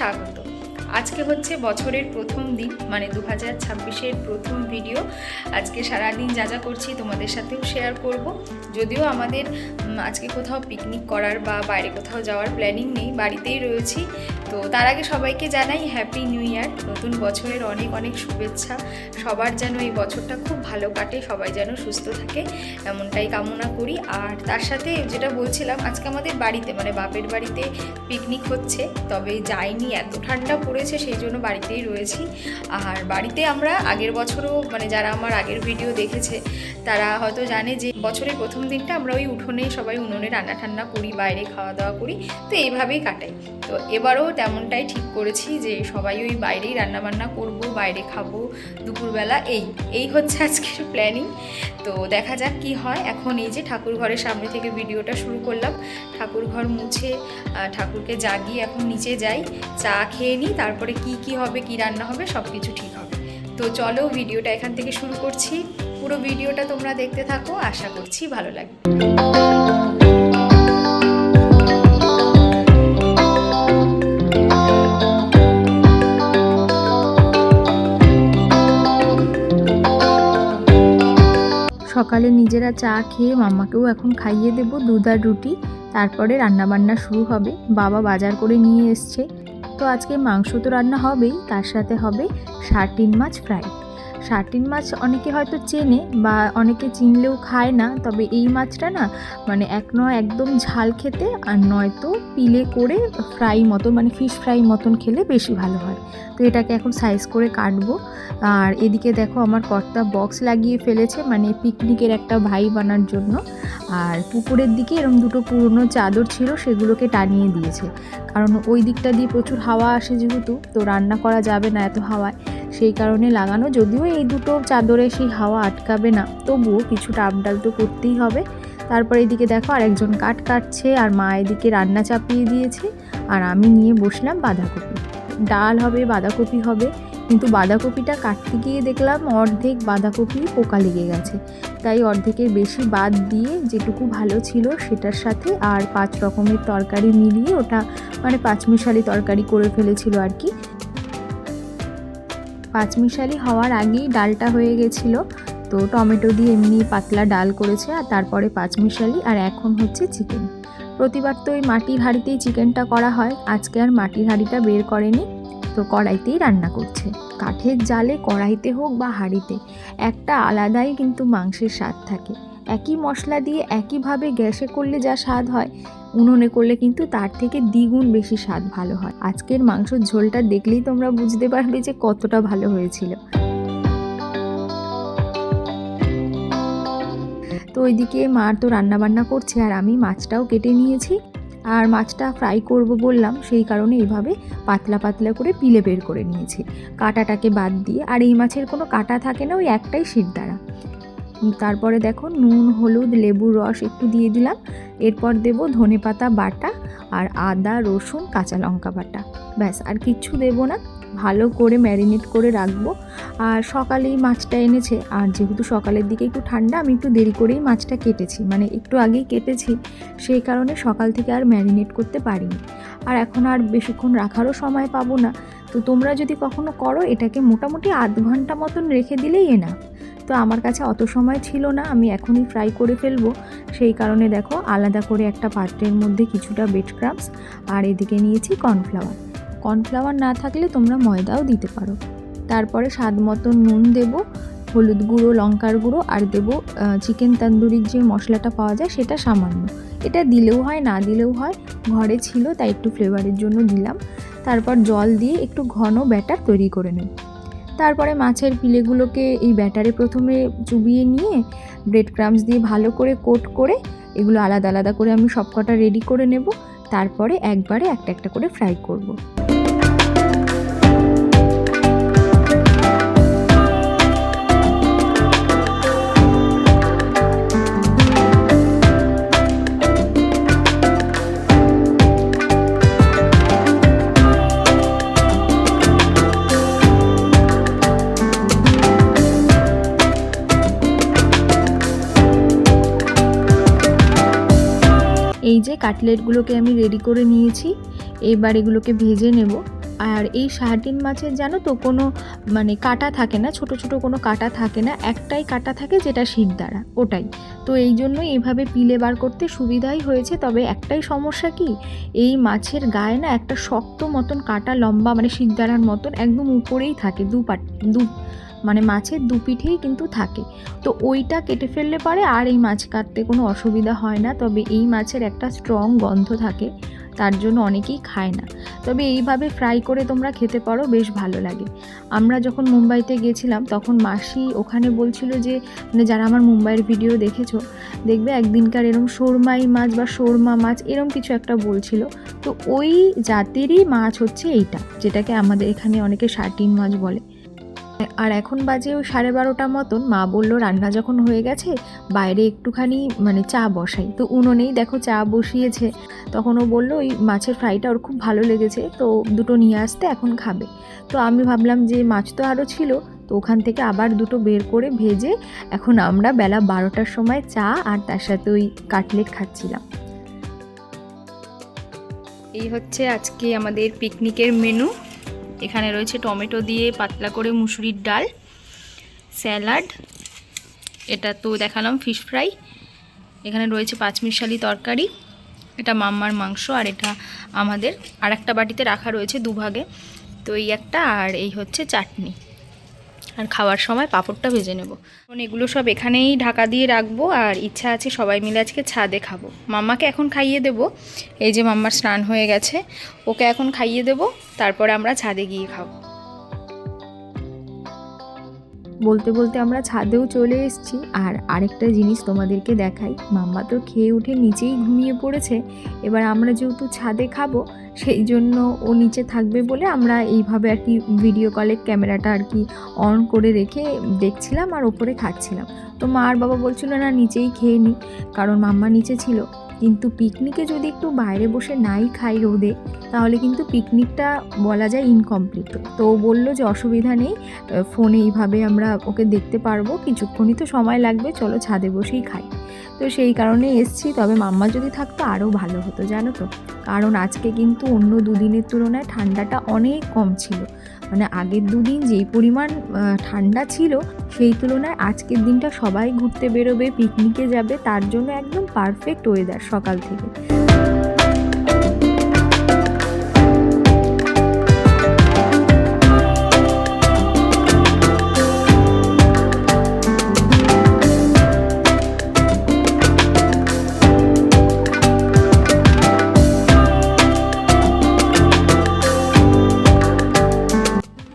স্বাগত। আজকে হচ্ছে বছরের প্রথম দিন, মানে 2026-এর প্রথম ভিডিও। আজকে সারাদিন যা যা করছি তোমাদের সাথেও শেয়ার করব। যদিও আমাদের আজকে কোথাও পিকনিক করার বা বাইরে কোথাও যাওয়ার প্ল্যানিং নেই, বাড়িতেই রয়েছি। তো তার আগে সবাইকে জানাই হ্যাপি নিউ ইয়ার, নতুন বছরের অনেক অনেক শুভেচ্ছা। সবার যেন এই বছরটা খুব ভালো কাটে, সবাই যেন সুস্থ থাকে, এমনটাই কামনা করি। আর তার সাথে যেটা বলছিলাম, আজকে আমাদের বাড়িতে মানে বাপের বাড়িতে পিকনিক হচ্ছে, তবে যাইনি, এত ঠান্ডা পড়েছে সেই জন্য বাড়িতেই রয়েছি। আর বাড়িতে আমরা আগের বছরও মানে যারা আমার আগের ভিডিও দেখেছে তারা হয়তো জানে যে বছরের প্রথম দিনটা আমরা ওই উঠোনে সবাই উনুনে রান্না ঠান্না করি, বাইরে খাওয়া দাওয়া করি, তো এইভাবেই কাটাই। তো এবারও তেমনটাই ঠিক করেছি যে সবাই ওই বাইরেই রান্নাবান্না করব, বাইরে খাবো দুপুরবেলা, এই হচ্ছে আজকের প্ল্যানিং। তো দেখা যাক কি হয়। এখন এই যে ঠাকুর ঘরের সামনে থেকে ভিডিওটা শুরু করলাম। ঠাকুর ঘর মুছে ঠাকুরকে জাগিয়ে এখন নিচে যাই, চা খেয়ে নিই, তারপরে কি হবে, কি রান্না হবে সব কিছু ঠিক হবে। তো চলো ভিডিওটা এখান থেকে শুরু করছি। পুরো ভিডিওটা তোমরা দেখতে থাকো, আশা করছি ভালো লাগবে। সকালে নিজেরা চা খেয়ে মাম্মাকেও এখন খাইয়ে দেবো দুধ আর রুটি, তারপরে রান্নাবান্না শুরু হবে। বাবা বাজার করে নিয়ে এসছে। তো আজকে মাংস তো রান্না হবেই, তার সাথে হবে শার্টিন মাছ ফ্রাই। শার্টিন মাছ অনেকে হয়তো চেনে বা অনেকে চিনলেও খায় না, তবে এই মাছটা না মানে একদম ঝাল খেতে, আর নয়তো পিলে করে ফ্রাই মতো মানে ফিশ ফ্রাই মতন খেলে বেশি ভালো হয়। তো এটাকে এখন সাইজ করে কাটবো। আর এদিকে দেখো আমার কর্তা বক্স লাগিয়ে ফেলেছে, মানে পিকনিকের একটা ভাই বানার জন্য। আর পুকুরের দিকে এরকম দুটো পুরনো চাদর ছিল, সেগুলোকে টানিয়ে দিয়েছে, কারণ ওই দিকটা দিয়ে প্রচুর হাওয়া আসে যেহেতু, তো রান্না করা যাবে না এত হাওয়ায়, সেই কারণে লাগানো। যদিও এই দুটো চাদরে সেই হাওয়া আটকাবে না, তবুও কিছুটা আপডাল তো করতেই হবে। তারপর এদিকে দেখো আরেকজন কাঠ কাটছে, আর মা এদিকে রান্না চাপিয়ে দিয়েছে, আর আমি নিয়ে বসলাম বাঁধাকপি। ডাল হবে, বাঁধাকপি হবে, কিন্তু বাঁধাকপিটা কাটতে গিয়ে দেখলাম অর্ধেক বাঁধাকপি পোকা লেগে গেছে, তাই অর্ধেকের বেশি বাদ দিয়ে যেটুকু ভালো ছিল সেটার সাথে আর 5 রকমের তরকারি মিলিয়ে ওটা মানে পাঁচমিশালি তরকারি করে ফেলেছিল আর কি। পাঁচমিশালি হওয়ার আগেই ডালটা হয়ে গেছিলো, তো টমেটো দিয়ে এমনি পাতলা ডাল করেছে, আর তারপরে পাঁচমিশালি, আর এখন হচ্ছে চিকেন। প্রতিবার তো ওই মাটির হাঁড়িতেই চিকেনটা করা হয়, আজকে আর মাটির হাঁড়িটা বের করেনি, তো কড়াইতেই রান্না করছে। কাঠের জালে কড়াইতে হোক বা হাঁড়িতে, একটা আলাদাই কিন্তু মাংসের স্বাদ থাকে। একই মশলা দিয়ে একইভাবে গ্যাসে করলে যা স্বাদ হয়, উনুনে করলে কিন্তু তার থেকে দ্বিগুণ বেশি স্বাদ ভালো হয়। আজকের মাংসের ঝোলটা দেখলেই তোমরা বুঝতে পারবে যে কতটা ভালো হয়েছিল। তো ওইদিকে মা তো রান্নাবান্না করছে, আর আমি মাছটাও কেটে নিয়েছি। আর মাছটা ফ্রাই করব বললাম, সেই কারণে এইভাবে পাতলা পাতলা করে পিলে বের করে নিয়েছি, কাঁটাটাকে বাদ দিয়ে। আর এই মাছের কোনো কাঁটা থাকে না, ওই একটাই শিরদাঁড়া। তারপরে দেখো নুন, হলুদ, লেবুর রস একটু দিয়ে দিলাম। এরপর দেব ধনেপাতা বাটা আর আদা, রসুন, কাঁচা লঙ্কা বাটা, ব্যাস, আর কিচ্ছু দেব না। ভালো করে ম্যারিনেট করে রাখবো। আর সকালেই মাছটা এনেছে, আর যেহেতু সকালের দিকে একটু ঠান্ডা, আমি একটু দেরি করেই মাছটা কেটেছি, মানে একটু আগেই কেটেছি, সেই কারণে সকাল থেকে আর ম্যারিনেট করতে পারিনি। আর এখন আর বেশিক্ষণ রাখারও সময় পাবো না। তো তোমরা যদি কখনো করো, এটাকে মোটামুটি আধ ঘন্টা মতন রেখে দিলেই না। তো আমার কাছে অত সময় ছিল না, আমি এখনই ফ্রাই করে ফেলবো, সেই কারণে দেখো আলাদা করে একটা পাত্রের মধ্যে কিছুটা ব্রেড ক্রাম্বস, আর এদিকে নিয়েছি কর্নফ্লাওয়ার। কর্নফ্লাওয়ার না থাকলে তোমরা ময়দাও দিতে পারো। তারপরে স্বাদ মতো নুন দেব, হলুদ গুঁড়ো, লঙ্কার গুঁড়ো, আর দেবো চিকেন তন্দুরির যে মশলাটা পাওয়া যায় সেটা সামান্য। এটা দিলেও হয়, না দিলেও হয়, ঘরে ছিল তাই একটু ফ্লেভারের জন্য দিলাম। তারপর জল দিয়ে একটু ঘন ব্যাটার তৈরি করে নেব। তারপরে মাছের পিলেগুলোকে এই ব্যাটারে প্রথমে চুবিয়ে নিয়ে ব্রেড ক্রাম্বস দিয়ে ভালো করে কোট করে এগুলো আলাদা আলাদা করে আমি সবকটা রেডি করে নেব। তারপরে একবারে একটা একটা করে ফ্রাই করব। এই যে কাটলেটগুলোকে আমি রেডি করে নিয়েছি, এবার এগুলোকে ভেজে নেব। আর এই সার্ডিন মাছের জানো তো কোনো মানে কাঁটা থাকে না, ছোট ছোট কোনো কাঁটা থাকে না, একটাই কাঁটা থাকে যেটা শিরদাঁড়া, ওটাই। তো এই জন্যই এইভাবে পিলে বার করতে সুবিধাই হয়েছে। তবে একটাই সমস্যা কি, এই মাছের গায়ে না একটা শক্ত মতন কাঁটা লম্বা মানে শিরদাঁড়ার মতন একদম উপরেই থাকে, মানে মাছের দু পিঠেই কিন্তু থাকে। তো ওইটা কেটে ফেললে পারে আর এই মাছ কাটতে কোনো অসুবিধা হয় না। তবে এই মাছের একটা স্ট্রং গন্ধ থাকে, তার জন্য অনেকেই খায় না। তবে এইভাবে ফ্রাই করে তোমরা খেতে পারো, বেশ ভালো লাগে। আমরা যখন মুম্বাইতে গেছিলাম তখন মাসি ওখানে বলছিল যে, মানে যারা আমার মুম্বাইয়ের ভিডিও দেখেছো দেখবে একদিনকার এরম শোরমাই মাছ বা শোরমা মাছ এরম কিছু একটা বলছিল। তো ওই জাতেরই মাছ হচ্ছে এইটা, যেটাকে আমাদের এখানে অনেকে সার্ডিন মাছ বলে। আর এখন বাজে ওই 12:30 মতন। মা বললো রান্না যখন হয়ে গেছে বাইরে একটুখানি মানে চা বসাই। তো উনুনেই দেখো চা বসিয়েছে। তখন ও বললো ওই মাছের ফ্রাইটা ওর খুব ভালো লেগেছে, তো দুটো নিয়ে আসতে এখন খাবে। তো আমি ভাবলাম যে মাছ তো আরও ছিল, তো ওখান থেকে আবার দুটো বের করে ভেজে এখন আমরা বেলা 12টার সময় চা আর তার সাথে ওই কাটলেট খাচ্ছিলাম। এই হচ্ছে আজকে আমাদের পিকনিকের মেনু। এখানে রয়েছে টমেটো দিয়ে পাতলা করে মুসুরির ডাল, স্যালাড, এটা তো দেখালাম ফিশ ফ্রাই, এখানে রয়েছে পাঁচমিশালি তরকারি, এটা মাম্মার মাংস, আর এটা আমাদের আর একটা বাটিতে রাখা রয়েছে দুভাগে। তো এই একটা, আর এই হচ্ছে চাটনি, আর খাওয়ার সময় পাঁপড়টা ভেজে নেব। এখন এগুলো সব এখানেই ঢাকা দিয়ে রাখবো, আর ইচ্ছা আছে সবাই মিলে আজকে ছাদে খাবো। মাম্মাকে এখন খাইয়ে দেব, এই যে মাম্মার স্নান হয়ে গেছে, ওকে এখন খাইয়ে দেব, তারপরে আমরা ছাদে গিয়ে খাবো। বলতে বলতে আমরা ছাদেও চলে এসেছি। আর আরেকটা জিনিস তোমাদেরকে দেখাই, মাম্মা তো খেয়ে উঠে নিচেই ঘুমিয়ে পড়েছে। এবার আমরা যেহেতু ছাদে খাবো সেই জন্য ও নিচে থাকবে বলে আমরা এইভাবে আর কি ভিডিও কলের ক্যামেরাটা আর কি অন করে রেখে দেখছিলাম আর ওপরে খাচ্ছিলাম। তো মা আর বাবা বলছিল না নিচেই খেয়ে নিই, কারণ মাম্মা নিচে ছিল। কিন্তু পিকনিকে যদি একটু বাইরে বসে নাই খাই রোদে, তাহলে কিন্তু পিকনিকটা বলা যায় ইনকমপ্লিট। তো ও বললো যে অসুবিধা নেই, ফোনে এইভাবে আমরা ওকে দেখতে পারবো, কিছুক্ষণই তো সময় লাগবে, চলো ছাদে বসেই খাই। তো সেই কারণে এসছি। তবে মাম্মা যদি থাকতো আরও ভালো হতো জানো তো, কারণ আজকে কিন্তু অন্য দুদিনের তুলনায় ঠান্ডাটা অনেক কম ছিল। মানে আগের দুদিন যেই পরিমাণ ঠান্ডা ছিল সেই তুলনায় আজকের দিনটা সবাই ঘুরতে বেরোবে, পিকনিকে যাবে, তার জন্য একদম পারফেক্ট ওয়েদার সকাল থেকে।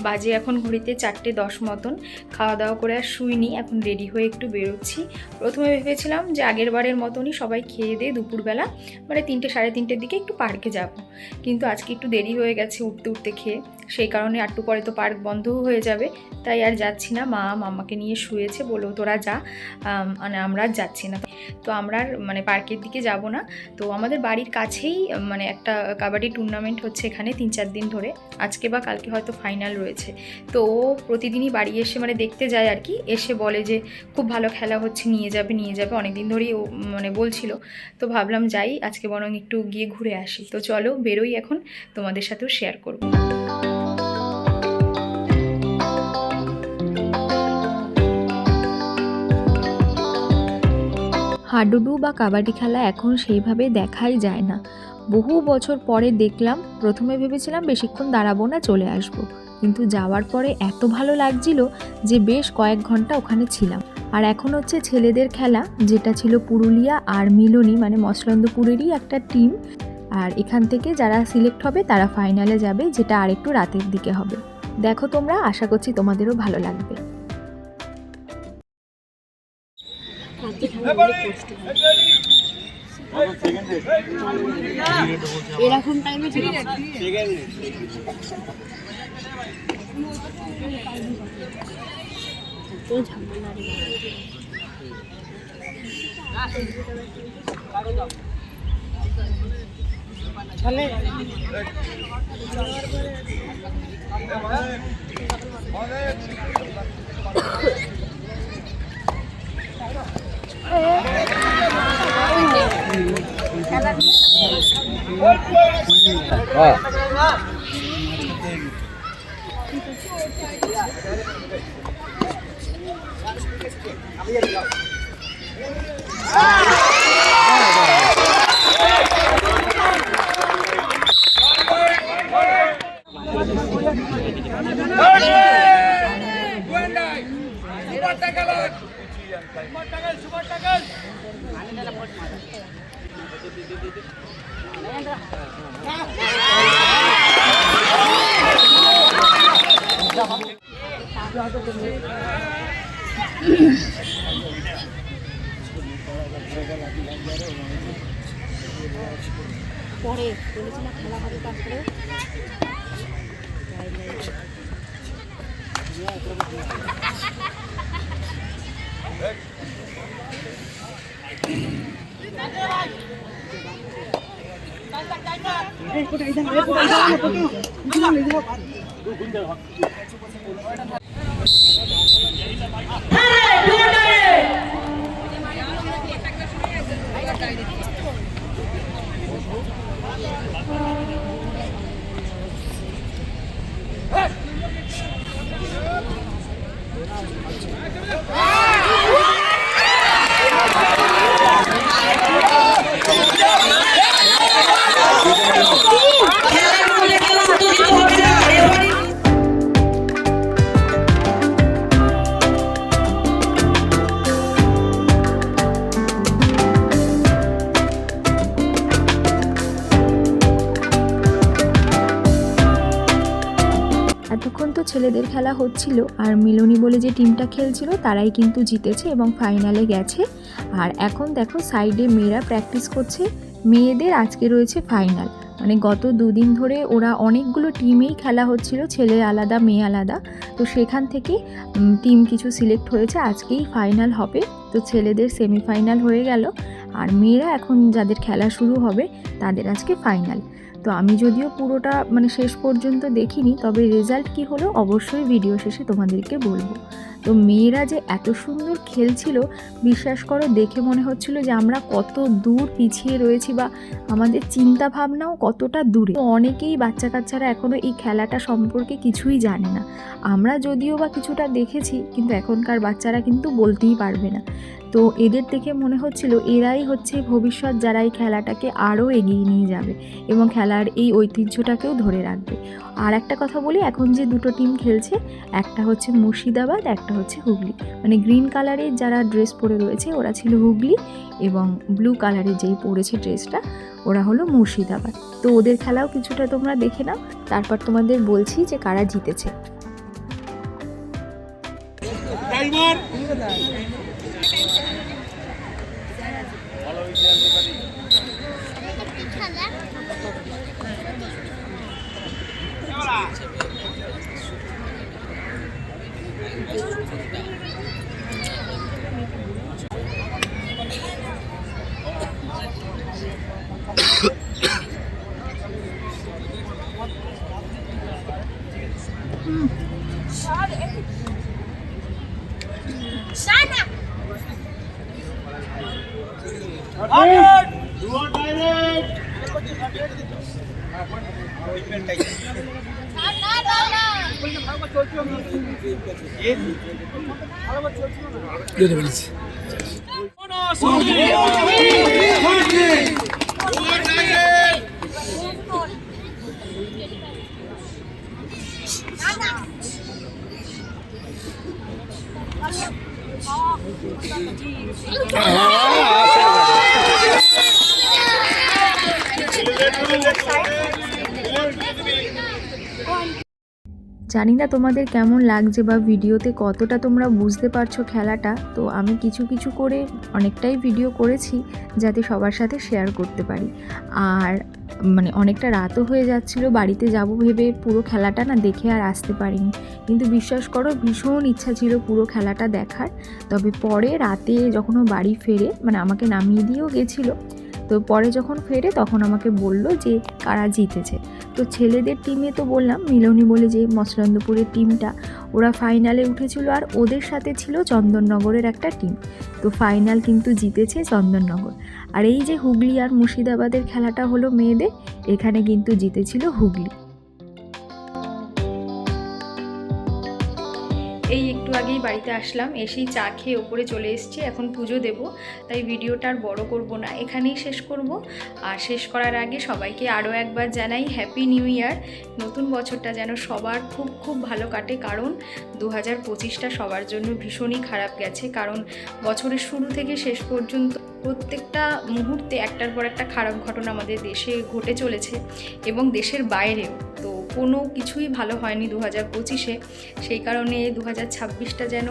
বাজে এখন ঘড়িতে 4:10 মতন। খাওয়া দাওয়া করে আর শুইনি, এখন রেডি হয়ে একটু বেরোচ্ছি। প্রথমে ভেবেছিলাম যে আগের বারের মতনই সবাই খেয়ে দিয়ে দুপুরবেলা মানে 3টে সাড়ে 3টের দিকে একটু পার্কে যাব, কিন্তু আজকে একটু দেরি হয়ে গেছে উঠতে উঠতে খেয়ে, সেই কারণে একটু পরে তো পার্ক বন্ধও হয়ে যাবে, তাই আর যাচ্ছি না। মা মাম্মাকে নিয়ে শুয়েছে, বলো তোরা যা, মানে আমরা আর যাচ্ছি না। তো আমরা মানে পার্কের দিকে যাব না। তো আমাদের বাড়ির কাছেই মানে একটা কাবাডি টুর্নামেন্ট হচ্ছে এখানে 3-4 দিন ধরে, আজকে বা কালকে হয়তো ফাইনাল রয়েছে। তো ও প্রতিদিনই বাড়ি এসে মানে দেখতে যায় আর কি, এসে বলে যে খুব ভালো খেলা হচ্ছে, নিয়ে যাবে অনেকদিন ধরেই ও মানে বলছিল। তো ভাবলাম যাই আজকে, বরং একটু গিয়ে ঘুরে আসি। তো চলো বেরোই, এখন তোমাদের সাথেও শেয়ার করব। হাডুডু বা কাবাডি খেলা এখন সেইভাবে দেখাই যায় না, বহু বছর পরে দেখলাম। প্রথমে ভেবেছিলাম বেশিক্ষণ দাঁড়াবো না, চলে আসবো, কিন্তু যাওয়ার পরে এত ভালো লাগছিল যে বেশ কয়েক ঘন্টা ওখানে ছিলাম। আর এখন হচ্ছে ছেলেদের খেলা, যেটা ছিল পুরুলিয়া আর মিলনী মানে মসলন্দপুরেরই একটা টিম। আর এখান থেকে যারা সিলেক্ট হবে তারা ফাইনালে যাবে, যেটা আরেকটু রাতের দিকে হবে। দেখো তোমরা, আশা করছি তোমাদেরও ভালো লাগবে। এরকম টাইমে পরে বলেছিলাম খেলা হবে তারপরে এতক্ষণ তো ছেলেদের খেলা হচ্ছিল আর মিলনী বলে যে টিমটা খেলছিল তারাই কিন্তু জিতেছে এবং ফাইনালে গেছে। আর এখন দেখো সাইডে মেয়েরা প্র্যাকটিস করছে। মেয়েদের আজকে রয়েছে ফাইনাল, মানে গত দুদিন ধরে ওরা অনেকগুলো টিমেই খেলা হচ্ছিল, ছেলে আলাদা মেয়ে আলাদা। তো সেখান থেকে টিম কিছু সিলেক্ট হয়েছে, আজকেই ফাইনাল হবে। তো ছেলেদের সেমিফাইনাল হয়ে গেল আর মেয়েরা এখন যাদের খেলা শুরু হবে তাদের আজকে ফাইনাল। তো আমি যদিও পুরোটা মানে শেষ পর্যন্ত দেখিনি, তবে রেজাল্ট কি হলো অবশ্যই ভিডিও শেষে তোমাদেরকে বলবো। তো মেয়েরা যে এত সুন্দর খেলছিল বিশ্বাস করো, দেখে মনে হচ্ছিল যে আমরা কত দূর পিছিয়ে রয়েছি বা আমাদের চিন্তা ভাবনাও কতটা দূরে। তো অনেকেই বাচ্চা কাচ্চারা এখনও এই খেলাটা সম্পর্কে কিছুই জানে না। আমরা যদিও বা কিছুটা দেখেছি, কিন্তু এখনকার বাচ্চারা কিন্তু বলতেই পারবে না। তো এদের দেখে মনে হচ্ছিল এরাই হচ্ছে ভবিষ্যৎ, যারা এই খেলাটাকে আরও এগিয়ে নিয়ে যাবে এবং খেলার এই ঐতিহ্যটাকেও ধরে রাখবে। আর একটা কথা বলি, এখন যে দুটো টিম খেলছে, একটা হচ্ছে মুর্শিদাবাদ, একটা হচ্ছে হুগলি। মানে গ্রিন কালারের যারা ড্রেস পরে রয়েছে ওরা ছিল হুগলি, এবং ব্লু কালারের যেই পরেছে ড্রেসটা ওরা হলো মুর্শিদাবাদ। তো ওদের খেলাও কিছুটা তোমরা দেখে নাও, তারপর তোমাদের বলছি যে কারা জিতেছে। জানি না তোমাদের কেমন লাগছে বা ভিডিওতে কতটা তোমরা বুঝতে পারছো খেলাটা। তো আমি কিছু কিছু করে অনেকটাই ভিডিও করেছি যাতে সবার সাথে শেয়ার করতে পারি। আর মানে অনেকটা রাতও হয়ে যাচ্ছিল, বাড়িতে যাব ভেবে পুরো খেলাটা না দেখে আর আসতে পারিনি। কিন্তু বিশ্বাস করো ভীষণ ইচ্ছা ছিল পুরো খেলাটা দেখার। তবে পরে রাতে যখন ও বাড়ি ফেরে, মানে আমাকে নামিয়ে দিয়েও গেছিলো, তো পরে যখন ফেরে তখন আমাকে বলল যে কারা জিতেছে। তো ছেলেদের টিমে তো বললাম মিলনী বলে যে মসলন্দপুরের টিমটা, ওরা ফাইনালে উঠেছিল আর ওদের সাথে ছিল চন্দননগরের একটা টিম। তো ফাইনাল কিন্তু জিতেছে চন্দননগর। আর এই যে হুগলি আর মুর্শিদাবাদের খেলাটা হলো মেয়েদের, এখানে কিন্তু জিতেছিল হুগলি। এই একটু আগেই বাড়িতে আসলাম, এসেই চা খেয়ে ওপরে চলে এসেছি, এখন পুজো দেব, তাই ভিডিওটা আর বড় করব না, এখানেই শেষ করব। আর শেষ করার আগে সবাইকে আরও একবার জানাই হ্যাপি নিউ ইয়ার। নতুন বছরটা যেন সবার খুব খুব ভালো কাটে, কারণ 2025টা সবার জন্য ভীষণই খারাপ গেছে। কারণ বছরের শুরু থেকে শেষ পর্যন্ত প্রত্যেকটা মুহূর্তে একটার পর একটা খারাপ ঘটনা আমাদের দেশে ঘটে চলেছে এবং দেশের বাইরেও। তো কোনো কিছুই ভালো হয়নি 2025-এ, সেই কারণে 2026টা যেন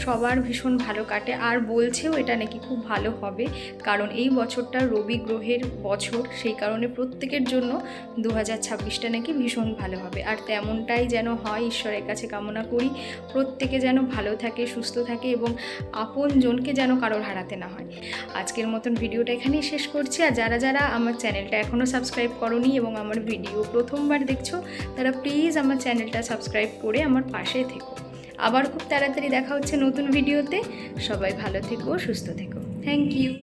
সবার ভীষণ ভালো কাটে। আর বলছেও এটা নাকি খুব ভালো হবে, কারণ এই বছরটা রবি গ্রহের বছর, সেই কারণে প্রত্যেকের জন্য 2026টা নাকি ভীষণ ভালো হবে। আর তেমনটাই যেন হয়, ঈশ্বরের কাছে কামনা করি প্রত্যেকে যেন ভালো থাকে, সুস্থ থাকে এবং আপনজনকে যেন কারোর হারাতে না হয়। আজকের মতন ভিডিওটা এখানেই শেষ করছি। আর যারা যারা আমার চ্যানেলটা এখনও সাবস্ক্রাইব করোনি এবং আমার ভিডিও প্রথমবার দেখছো, তারা প্লিজ আমার চ্যানেলটা সাবস্ক্রাইব করে আমার পাশে থেকো। আবার খুব তাড়াতাড়ি দেখা হচ্ছে নতুন ভিডিওতে। সবাই ভালো থেকো, সুস্থ থেকো। Thank you.